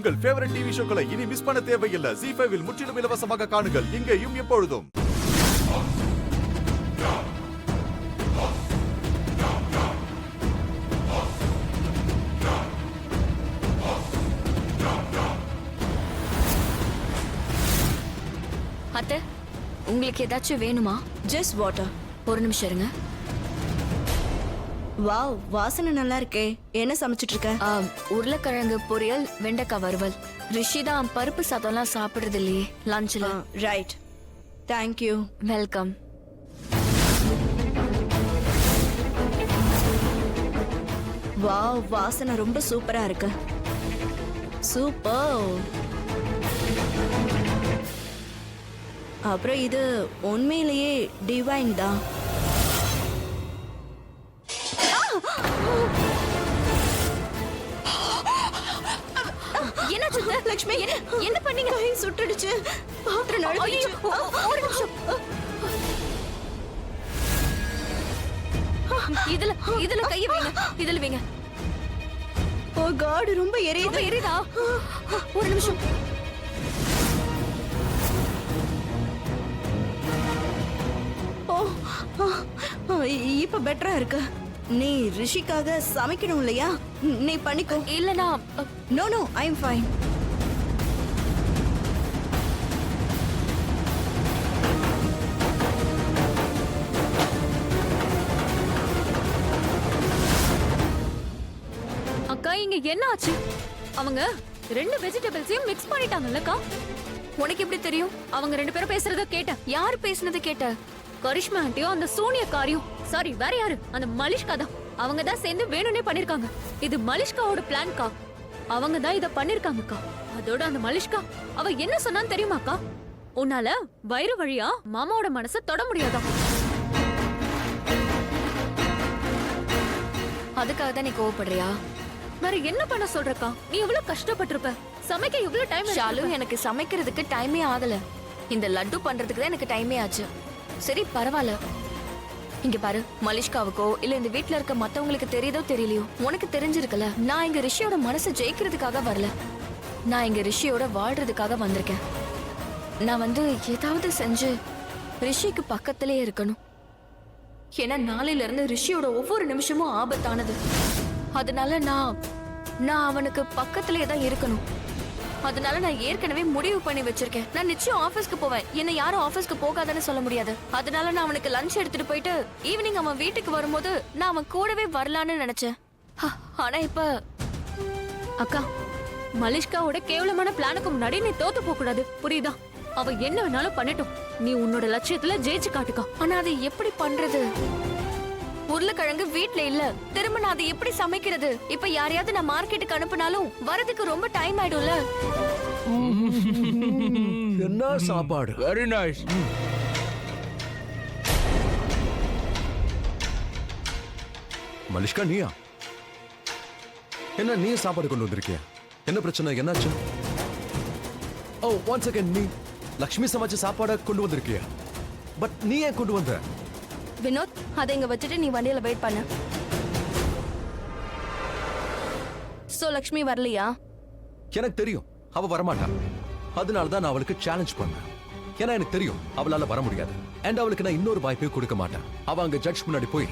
உங்கள் favourite TV ஷோக்களை இனி miss பண்ண தேவையில்லை. ZEE5 இல் முற்றிலும் இலவசமாக காணுங்கள். இங்கேயும் எப்பொழுதும். அத்தை, உங்களுக்கு ஏதாச்சும் வேணுமா? Just water. ஒரு நிமிஷம் இருங்க. வாவ், வாசனை நல்லா இருக்கே. என்ன சமைச்சிட்டு இருக்க? உருளைக்கிழங்கு பொரியல், வெண்டைக்காய் வறுவல். ரிஷி தான் பருப்பு சாதம்லாம் சாப்பிடுறது இல்லையே லஞ்ச்ல. Right, thank you. வெல்கம். வாவ், வாசனை ரொம்ப சூப்பரா இருக்கு. சூப்பர். அப்புறம் இது உண்மையிலேயே டிவைன் தான். என்ன சுத்த லட்சுமி, என்ன பண்ணீங்க? கை சுட்டுடுச்சு. பாத்திரம் நழுவிடுச்சு. ஒரு நிமிஷம். இதுல கைய வைங்க. இதுல வைங்க. ஓ காட், ரொம்ப எரியுது. எரியுதா? ஒரு நிமிஷம். ஓ, இப்ப பெட்டரா இருக்கு. நீ ரிஷிக்காக சமைக்கணும் இல்லையா? நீ பண்ணிக்கோ. இல்லனா no no, I am fine. அக்கா, இங்க என்ன ஆச்சு? அவங்க ரெண்டு வெஜிடபிள்ஸையும் மிக்ஸ் பண்ணிட்டாங்கல்லக்கா. உனக்கு எப்படி தெரியும்? அவங்க ரெண்டு பேரும் பேசுறத கேட்டேன். யார் பேசுனது கேட்ட? கரிஷ்மா ஆண்டியும் அந்த சோனியக்காரியும். சாரி, வேற யாரு? அந்த மலிஷ்கா தான். அவங்க தான் சேர்ந்து வேணும்னே பண்ணிருக்காங்க. இது மலிஷ்காவோட பிளான்கா. அவங்க தான் இத பண்ணிருக்காங்கக்கா. அதோட அந்த மலிஷ்கா அவ என்ன சொன்னான்னு தெரியுமாக்கா? உன்னால வயிறு வழியா மாமாவோட மனசை தொட முடியாதா? அதுக்காக தான் நீ கோவப்படுறியா? வேற என்ன பண்ண சொல்றக்கா? நீ எவ்வளவு கஷ்டப்பட்டிருப்ப. சமைக்க எவ்வளவு டைம்? ஷாலு, எனக்கு சமைக்கிறதுக்கு டைமே ஆகல. இந்த லட்டு பண்றதுக்கு தான் எனக்கு டைமே ஆச்சு. சரி, பரவாயில்ல. இங்க பாரு, மலிஷ்காவுக்கோ இல்ல இந்த வீட்ல இருக்க மத்தவங்களுக்கு தெரியுதோ தெரியலையோ, உனக்கு தெரிஞ்சிருக்கல. நான் இங்க ரிஷியோட மனசை ஜெயிக்கிறதுக்காக வரல. நான் இங்க ரிஷியோட வாழ்றதுக்காக வந்திருக்கேன். நான் ஏதாவது செஞ்சு ரிஷிக்கு பக்கத்திலே இருக்கணும். ஏன்னா நாளையில இருந்து ரிஷியோட ஒவ்வொரு நிமிஷமும் ஆபத்தானது. அதனால நான் அவனுக்கு பக்கத்திலே தான் இருக்கணும். அதனால நான் ஏற்கனவே முடிவு பண்ணி வச்சிருக்கேன். நான் நிச்சயம் ஆபீஸ்க்கு போவேன். என்ன யாரும் ஆபீஸ்க்கு போகாதன்னு சொல்ல முடியாது. அதனால நான் அவனுக்கு லஞ்ச் எடுத்துட்டு போயிட்டு ஈவினிங் அவன் வீட்டுக்கு வரும்போது நான் அவன் கூடவே வரலான்னு நினைச்சேன். ஆனா இப்ப அக்கா, மலிஷ்காவோட கேவலமான பிளானுக்கு முன்னாடி நீ தோத்து போக கூடாது, புரியுதா? அவ என்ன வேணாலும் பண்ணட்டும். நீ உன்னோட லட்சியத்துல ஜெயிச்சு காட்டுக்கா. ஆனா அதை எப்படி பண்றது? உருளைக்கிழங்கு வீட்ல இல்ல. திரும்ப நான் அதை எப்படி சமைக்கிறது? இப்ப யாரையாவது நான் மார்க்கெட்டுக்கு அனுப்புனாலும் வரதுக்கு ரொம்ப டைம் ஆயிடும்ல. என்ன சாப்பாடு! Very nice. மலிஷ்கா, நீயா? என்ன நீ சாப்பாடு கொண்டு வந்திருக்கிய? என்ன பிரச்சனை? என்னாச்சு? ஓ, ஒன் செகண்ட். நீ லக்ஷ்மி சமைச்ச சாப்பாட கொண்டு வந்திருக்கிய? பட் நீ ஏன் கொண்டு வந்த? வினோத், அதை இங்க வச்சுட்டு நீ வண்டியில வெயிட் பண்ணு. சோ லக்ஷ்மி வரலையா? எனக்கு தெரியும் அவ வரமாட்டா. அதனாலதான் நான் அவளுக்கு சேலஞ்ச் பண்ணேன். ஏன்னா எனக்கு தெரியும் அவளால வர முடியாது. அண்ட் அவளுக்கு நான் இன்னொரு வாய்ப்பே கொடுக்க மாட்டேன். அவ அங்க ஜட்ஜ் முன்னாடி போய்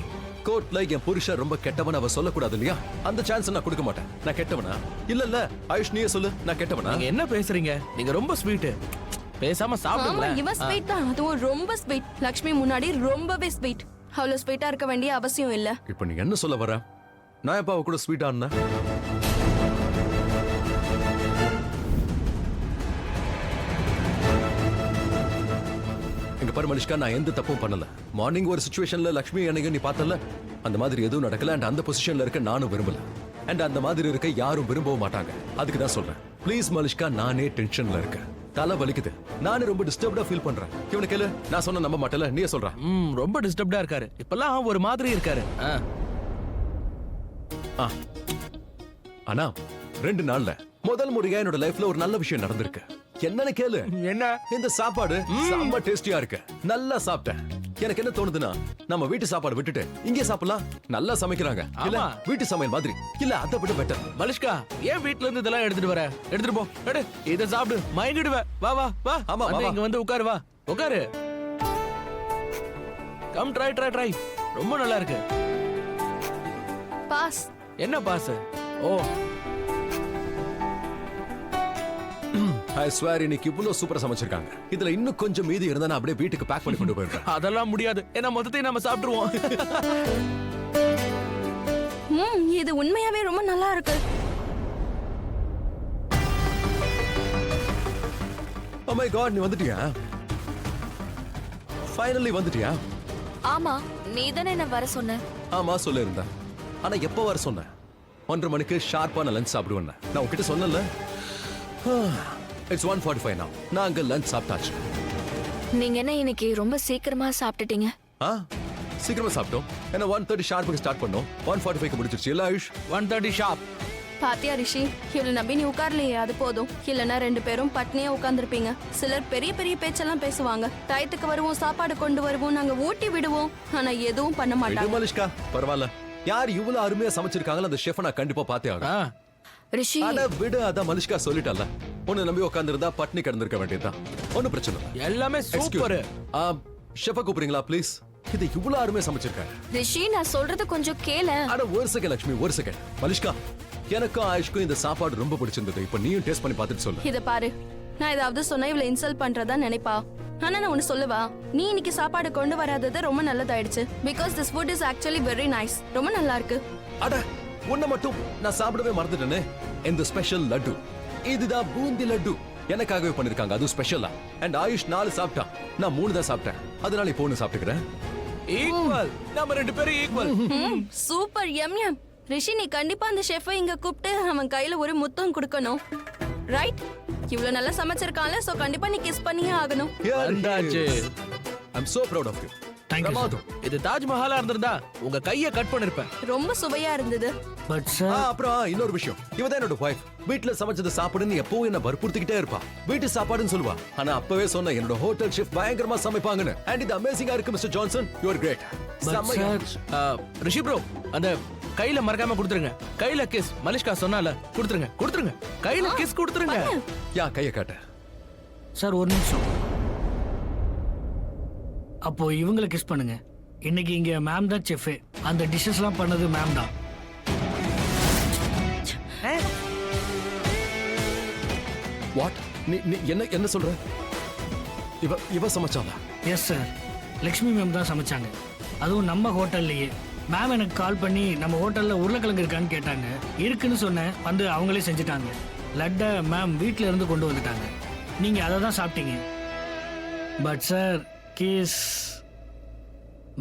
கோர்ட்ல என் புருஷன் ரொம்ப கெட்டவன் அவ சொல்லக்கூடாது இல்லையா? அந்த சான்ஸ் நான் கொடுக்க மாட்டேன். நான் கெட்டவனா? இல்ல ஆயுஷ், நீயே சொல்லு, நான் கெட்டவனா? நீங்க என்ன பேசுறீங்க? நீங்க ரொம்ப ஸ்வீட். பேசாம சாப்பிடுங்க. இவன் ஸ்வீட் தான், அதுவும் ரொம்ப ஸ்வீட். லக்ஷ்மி முன்னாடி ரொம்பவே ஸ்வீட். அவ்வளவு ஸ்வீட்டா இருக்க வேண்டிய அவசியம் இல்ல. இப்ப நீ என்ன சொல்ல வர? நான் எப்ப அவ கூட ஸ்வீட்டா இருந்தேன்? இங்க பாரு மலிஷ்கா, நான் எந்த தப்பும் பண்ணல. மார்னிங் ஒரு சிச்சுவேஷன்ல லக்ஷ்மி எனக்கு நீ பார்த்தல, அந்த மாதிரி எதுவும் நடக்கல. அண்ட் அந்த பொசிஷன்ல இருக்க நானும் விரும்பல. அண்ட் அந்த மாதிரி இருக்க யாரும் விரும்பவும் மாட்டாங்க. அதுக்கு தான் சொல்றேன். ப்ளீஸ் மலிஷ்கா, நானே டென்ஷன்ல இருக்கேன். தலை வலிக்குது. நானே ரொம்ப டிஸ்டர்ப்டா ஃபீல் பண்றேன். இவனுக்கு கேளு, நான் சொன்ன நம்ப மாட்டல, நீயே சொல்ற. ரொம்ப டிஸ்டர்ப்டா இருக்காரு. இப்பெல்லாம் ஒரு மாதிரி இருக்காரு. ஆனா 2 நாள்ல முதல் முறையா என்னோட லைஃப்ல ஒரு நல்ல விஷயம் நடந்திருக்கு. என்னன்னு கேளு. என்ன? இந்த சாப்பாடு செம்ம டேஸ்டியா இருக்கு. நல்லா சாப்பிட்டேன். எனக்கு என்ன தோணுதுன்னா நம்ம வீட்டு சாப்பாடு விட்டுட்டு இங்கே சாப்பிடலாம். நல்லா சமைக்கிறாங்க இல்ல, ஆமா. வீட்டு சமையல் மாதிரி இல்ல, அதை விட பெட்டர். மலிஷ்கா ஏன் வீட்ல இருந்து இதெல்லாம் எடுத்துட்டு வர? எடுத்துட்டு போ, எடு. இத சாப்பிடு, மயங்கிடுவ. வா வா வா. ஆமா, வந்து வா. இங்க வந்து உட்காரு, வா உட்காரு. Come try try try. ரொம்ப நல்லா இருக்கு. பாஸ். என்ன பாஸ்? ஓ ஐ ஸ்வேர் இன்னைக்கு இவ்வளவு சூப்பரா சமைச்சிருக்காங்க. இதுல இன்னும் கொஞ்சம் மீதி இருந்தா நான் அப்படியே வீட்டுக்கு பேக் பண்ணி கொண்டு போயிருக்கேன். அதெல்லாம் முடியாது. ஏன்னா மொத்தத்தையும் நம்ம சாப்பிட்டுருவோம். இது உண்மையாவே ரொம்ப நல்லா இருக்கு. Oh my god, நீ வந்துட்டியா? ஃபைனலி வந்துட்டியா? ஆமா, நீ தானே என்ன வர சொன்ன. ஆமா சொல்லிருந்தேன். ஆனா எப்போ வர சொன்னேன்? 1:30 மணிக்கு ஷார்ப்பான லஞ்ச் சாப்பிடுவேன். நான் உன்கிட்ட சொன்னேன்ல. It's 1:45 now. நான் அங்க லஞ்ச் சாப்பிட்டாச்சு. நீங்க என்ன இன்னைக்கு ரொம்ப சீக்கிரமா சாப்பிட்டுட்டீங்க? சீக்கிரமா சாப்பிட்டோம். ஏன்னா 1:30 ஷார்ப்புக்கு ஸ்டார்ட் பண்ணோம். 1:45க்கு முடிச்சிருச்சு இல்ல ஆயுஷ்? 1:30 ஷார்ப். பாத்தியா ரிஷி, இவளை நம்பி நீ உட்கார்லையே, அது போதும். இல்லனா 2 பேரும் பட்னியா உட்கார்ந்துருப்பீங்க. சிலர் பெரிய பெரிய பேச்செல்லாம் பேசுவாங்க. டயத்துக்கு வருவோம், சாப்பாடு கொண்டு வருவோம், நாங்க ஊட்டி விடுவோம். ஆனா எதுவும் பண்ண மாட்டாங்க. மலிஷ்கா பரவாயில்ல. யார் இவ்வளவு அருமையா சமைச்சிருக்காங்களோ அந்த ஷெஃப் நான் கண்டிப்பா பார்த்தே ஆகும். ரிஷி, அட விடு, அதான் மலிஷ்கா சொல்லிட்டால. உன்னை நம்பி உட்கார்ந்திருந்தா பட்னி கிடந்திருக்க வேண்டியதுதான். ஒன்னும் பிரச்சனை இல்லை. எல்லாமே சூப்பர். ஷெஃபை கூப்பிடுறீங்களா ப்ளீஸ்? இது இவ்வளவு அருமையா சமைச்சிருக்காங்க. ரிஷி நான் சொல்றது கொஞ்சம் கேள. அட ஒரு செகண்ட் லட்சுமி, ஒரு செகண்ட். மலிஷ்கா, எனக்கும் ஆயுஷ்க்கும் இந்த சாப்பாடு ரொம்ப பிடிச்சிருந்தது. இப்ப நீயும் டேஸ்ட் பண்ணி பார்த்துட்டு சொல்லு. இத பாரு, நான் ஏதாவது சொன்னா இவளை இன்சல்ட் பண்றதா நினைப்பா. ஆனா நான் ஒன்னு சொல்லவா, நீ இன்னைக்கு சாப்பாடு கொண்டு வராதது ரொம்ப நல்லதாயிடுச்சு. Because this food is actually very nice. ரொம்ப நல்லா இருக்கு. அட ஒன்ன மட்டும் நான் சாப்பிடவே மறந்துட்டேனே. இந்த ஸ்பெஷல் லட்டு, இதுதான் பூந்தி லட்டு. எனக்காகவே பண்ணிருக்காங்க, அது ஸ்பெஷலா. அண்ட் ஆயுஷ் 4 சாப்பிட்டான், நான் 3 தான் சாப்பிட்டேன். அதனால இப்போ 1 சாப்பிட்டுக்கிறேன். ஈக்குவல். நம்ம 2 பேரும் equal. Super, M M. Rishi, நீ கண்டிப்பா அந்த ஷெஃபை இங்க கூப்பிட்டு அவன் கையில ஒரு முத்தம் கொடுக்கணும். ரைட்? இவ்வளவு நல்லா சமைச்சிருக்கான்ல, சோ கண்டிப்பா நீ கிஸ் பண்ணியே ஆகணும். வந்தாச்சு. I'm so proud of you. பிரமாதம். இது தாஜ்மஹாலா இருந்திருந்தா உங்க கைய கட் பண்ணிருப்பேன். ரொம்ப சுவையா இருந்தது. பட் சார், அப்புறம் இன்னொரு விஷயம், இவதான் என்னோட வைஃப். வீட்டுல சமைச்சது சாப்பிடுன்னு எப்பவும் என்ன வற்புறுத்திக்கிட்டே இருப்பா. வீட்டு சாப்பாடுன்னு சொல்லுவா. ஆனா அப்பவே சொன்ன என்னோட ஹோட்டல் ஷெஃப் பயங்கரமா சமைப்பாங்கன்னு. அண்ட் இது அமேசிங்கா இருக்கு mister Johnson. You are great. Rishi bro, அந்த கையில மறக்காம கொடுத்துருங்க. கையில கிஸ். மலிஷ்கா சொன்னால கொடுத்துருங்க, கொடுத்துருங்க. கையில கிஸ் கொடுத்துருங்க. யா கைய காட்ட. சார் ஒரு நிமிஷம். அப்போ இவங்களை கிஸ் பண்ணுங்க. இன்னைக்கு இங்க மேம் தான் செஃப். அந்த டிஷ்ஷஸ்லாம் பண்ணது மேம் தான். வாட்? நீ என்ன என்ன சொல்ற? இவ சமைச்சாளா? எஸ் சார், லக்ஷ்மி மேம் தான் சமைச்சாங்க. அதுவும் நம்ம ஹோட்டல்லையே. மேம் எனக்கு கால் பண்ணி நம்ம ஹோட்டல்ல உருளைக்கிழங்கு இருக்கான்னு கேட்டாங்க. இருக்குன்னு சொன்னேன். வந்து அவங்களே செஞ்சுட்டாங்க. லட்டை மேம் வீட்டில இருந்து கொண்டு வந்துட்டாங்க. நீங்க அதை தான் சாப்பிட்டீங்க. பட் சார், கேஸ்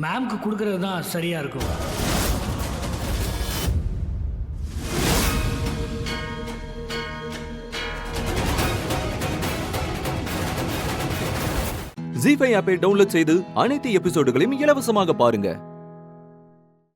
மேம்க்கு கொடுக்கறது தான் சரியா இருக்கும். ஜீ5 ஆப்பை டவுன்லோட் செய்து அனைத்து எபிசோடுகளையும் இலவசமாக பாருங்க.